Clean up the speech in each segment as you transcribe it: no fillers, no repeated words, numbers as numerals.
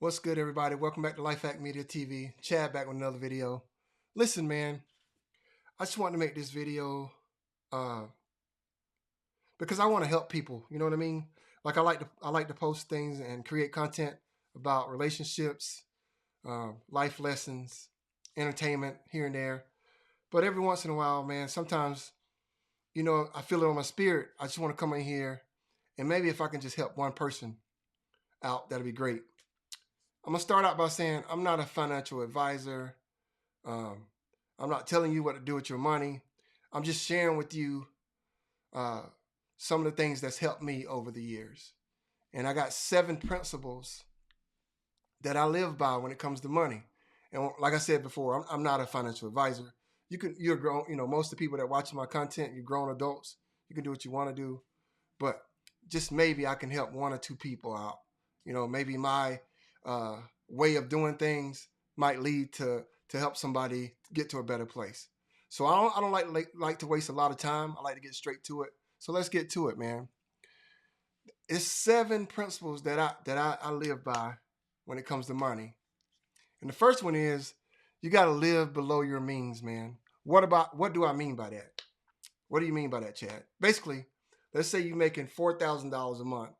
What's good, everybody? Welcome back to Life Hack Media TV. Chad back with another video. Listen, man, I just wanted to make this video uh, because I want to help people. You know what I mean? Like I like to post things and create content about relationships, life lessons, entertainment here and there. But every once in a while, man, sometimes I feel it on my spirit. I just want to come in here and maybe if I can just help one person out, that'd be great. I'm gonna start out by saying I'm not a financial advisor. Um, I'm not telling you what to do with your money. I'm just sharing with you uh, some of the things that's helped me over the years. And I got 7 principles that I live by when it comes to money. And like I said before, I'm not a financial advisor. You're grown. Most of the people that watch my content, you're grown adults. You can do what you want to do, but just maybe I can help one or two people out. Maybe my uh, way of doing things might lead to help somebody get to a better place. So I don't like to waste a lot of time. I like to get straight to it. So let's get to it, man. It's 7 principles that I live by when it comes to money. And the first one is you got to live below your means, man. What do I mean by that? What do you mean by that, Chad? Basically, let's say you're making $4,000 a month.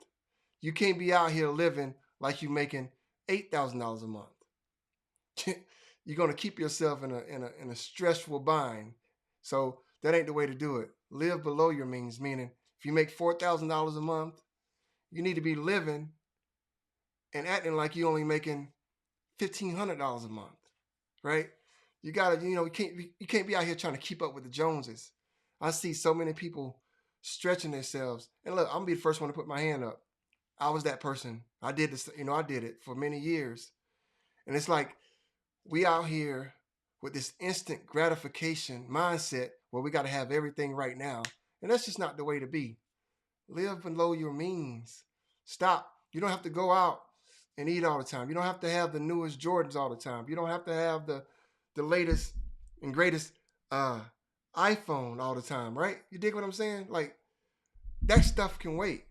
You can't be out here living like you're making $8,000 a month. You're gonna keep yourself in a stressful bind. So that ain't the way to do it. Live below your means, meaning if you make $4,000 a month, you need to be living and acting like you're only making $1,500 a month, right? You gotta, you can't be out here trying to keep up with the Joneses. I see so many people stretching themselves. And look, I'm gonna be the first one to put my hand up. I was that person. I did this, I did it for many years. And it's like we out here with this instant gratification mindset where we got to have everything right now. And that's just not the way to be. Live below your means. Stop. You don't have to go out and eat all the time. You don't have to have the newest Jordans all the time. You don't have to have the latest and greatest iPhone all the time, right? You dig what I'm saying? Like that stuff can wait.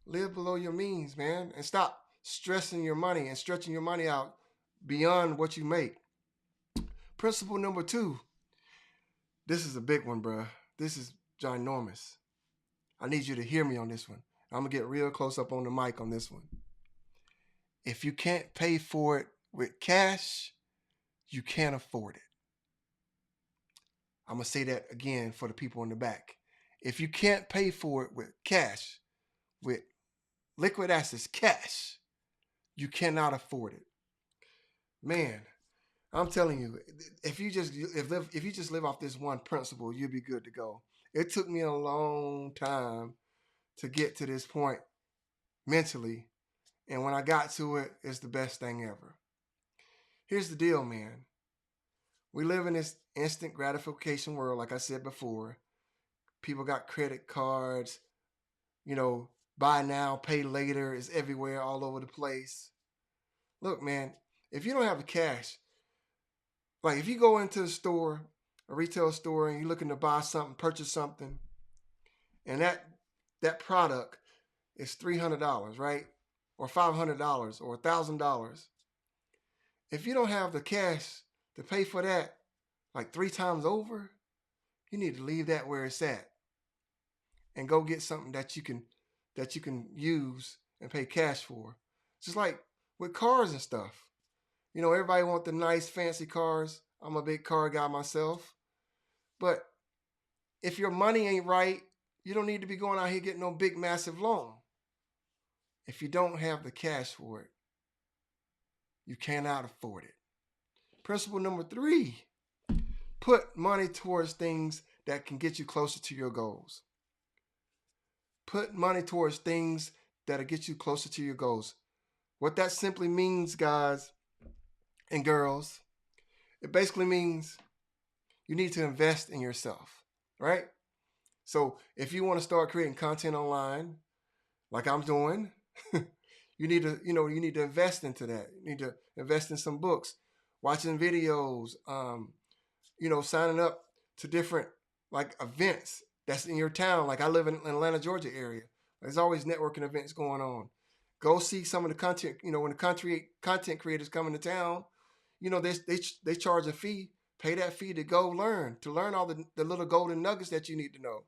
Live below your means, man, and stop stressing your money and stretching your money out beyond what you make. Principle number 2. This is a big one, bruh. This is ginormous. I need you to hear me on this one. I'm going to get real close up on the mic on this one. If you can't pay for it with cash, you can't afford it. I'm going to say that again for the people in the back. If you can't pay for it with cash, with liquid assets, cash, you cannot afford it. Man, I'm telling you, if you just live off this one principle, you'll be good to go. It took me a long time to get to this point mentally, and when I got to it, it's the best thing ever. Here's the deal, man. We live in this instant gratification world, like I said before. People got credit cards, buy now, pay later is everywhere, all over the place. Look, man, if you don't have the cash, like if you go into a store, a retail store, and you're looking to buy something, purchase something, and that product is $300, right? Or $500 or $1,000. If you don't have the cash to pay for that like 3 times over, you need to leave that where it's at and go get something that you can use and pay cash for. Just like with cars and stuff. Everybody want the nice fancy cars. I'm a big car guy myself. But if your money ain't right, you don't need to be going out here getting no big massive loan. If you don't have the cash for it, you cannot afford it. Principle number 3, put money towards things that can get you closer to your goals. Put money towards things that'll get you closer to your goals. What that simply means, guys and girls, it basically means you need to invest in yourself, right? So if you want to start creating content online, like I'm doing, you need to invest into that. You need to invest in some books, watching videos, signing up to different like events that's in your town. Like I live in Atlanta, Georgia area. There's always networking events going on. Go see some of the content. When the content creators come into town, they charge a fee. Pay that fee to go to learn all the little golden nuggets that you need to know,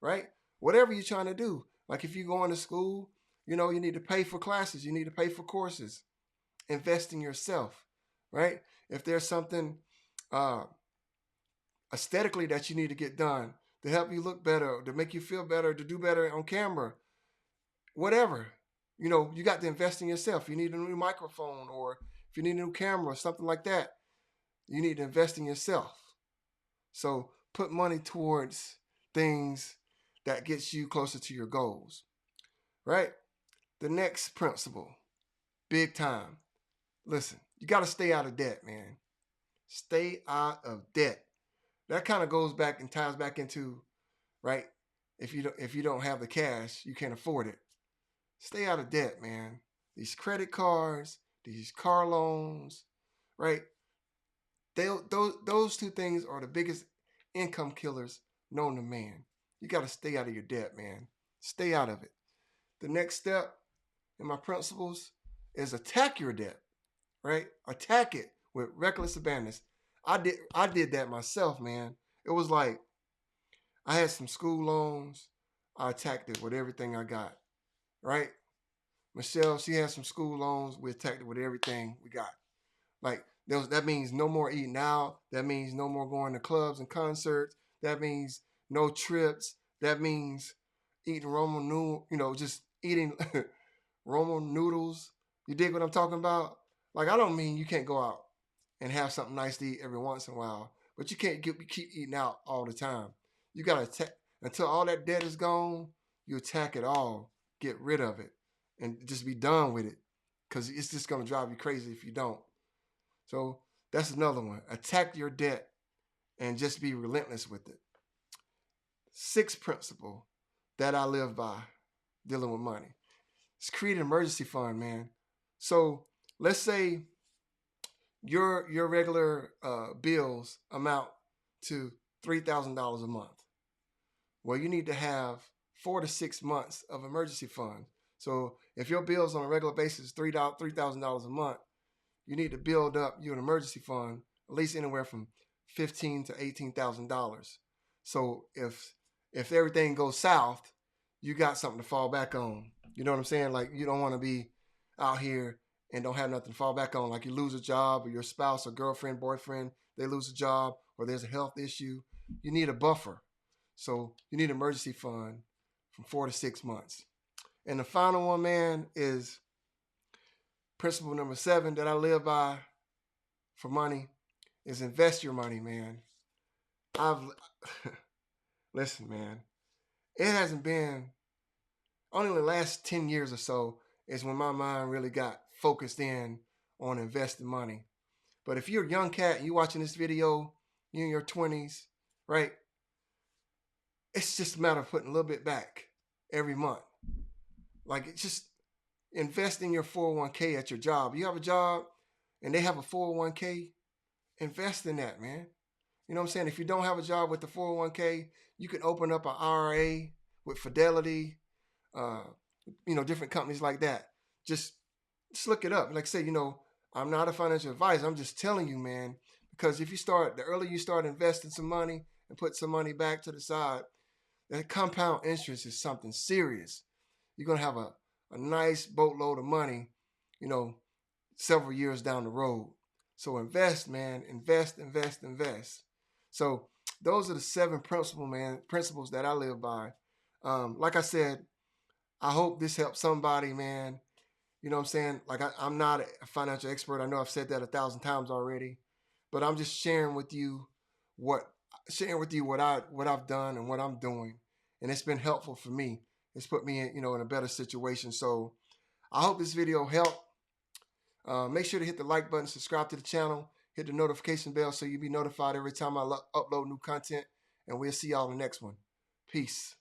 right? Whatever you're trying to do. Like if you go into school, you need to pay for classes. You need to pay for courses. Invest in yourself, right? If there's something aesthetically that you need to get done to help you look better, to make you feel better, to do better on camera, whatever, you got to invest in yourself. You need a new microphone, or if you need a new camera or something like that, you need to invest in yourself. So put money towards things that gets you closer to your goals, right? The next principle, big time. Listen, you got to stay out of debt, man. Stay out of debt. That kind of goes back and ties back into, right? If you don't have the cash, you can't afford it. Stay out of debt, man. These credit cards, these car loans, right? Those two things are the biggest income killers known to man. You got to stay out of your debt, man. Stay out of it. The next step in my principles is attack your debt, right? Attack it with reckless abandon. I did that myself, man. It was like I had some school loans. I attacked it with everything I got, right? Michelle, she had some school loans. We attacked it with everything we got. Like that means no more eating out. That means no more going to clubs and concerts. That means no trips. That means eating Roman noodle, just eating Roman noodles. You dig what I'm talking about? Like, I don't mean you can't go out and have something nice to eat every once in a while, but you can't keep eating out all the time. You got to attack until all that debt is gone. You attack it all, get rid of it, and just be done with it, because it's just going to drive you crazy if you don't. So that's another one. Attack your debt and just be relentless with it. Sixth principle that I live by dealing with money is create an emergency fund, man. So let's say your regular bills amount to $3,000 a month. Well, you need to have 4 to 6 months of emergency fund. So if your bills on a regular basis is $3,000 a month, you need to build up your emergency fund at least anywhere from $15,000 to $18,000. So if everything goes south, you got something to fall back on. You know what I'm saying? Like, you don't want to be out here and don't have nothing to fall back on. Like, you lose a job, or your spouse or girlfriend, boyfriend, they lose a job, or there's a health issue. You need a buffer. So you need an emergency fund from 4 to 6 months. And the final one, man, is principle number 7 that I live by for money is invest your money, man. Listen, man, it hasn't been, only the last 10 years or so is when my mind really got focused in on investing money. But if you're a young cat and you're watching this video, you're in your 20s, right? It's just a matter of putting a little bit back every month. Like, it's just invest in your 401k at your job. You have a job and they have a 401k, invest in that, man. You know what I'm saying? If you don't have a job with the 401k, you can open up an IRA with Fidelity, different companies like that. Just look it up. Like I say, I'm not a financial advisor. I'm just telling you, man, because the earlier you start investing some money and put some money back to the side, that compound interest is something serious. You're going to have a nice boatload of money, several years down the road. So invest, man. Invest. So those are the 7 principles that I live by. Like I said, I hope this helps somebody, man. You know what I'm saying? Like, I'm not a financial expert. I know I've said that 1,000 times already, but I'm just sharing with you what I've done and what I'm doing. And it's been helpful for me. It's put me in a better situation. So I hope this video helped. Make sure to hit the like button, subscribe to the channel, hit the notification bell so you'll be notified every time I upload new content. And we'll see y'all in the next one. Peace.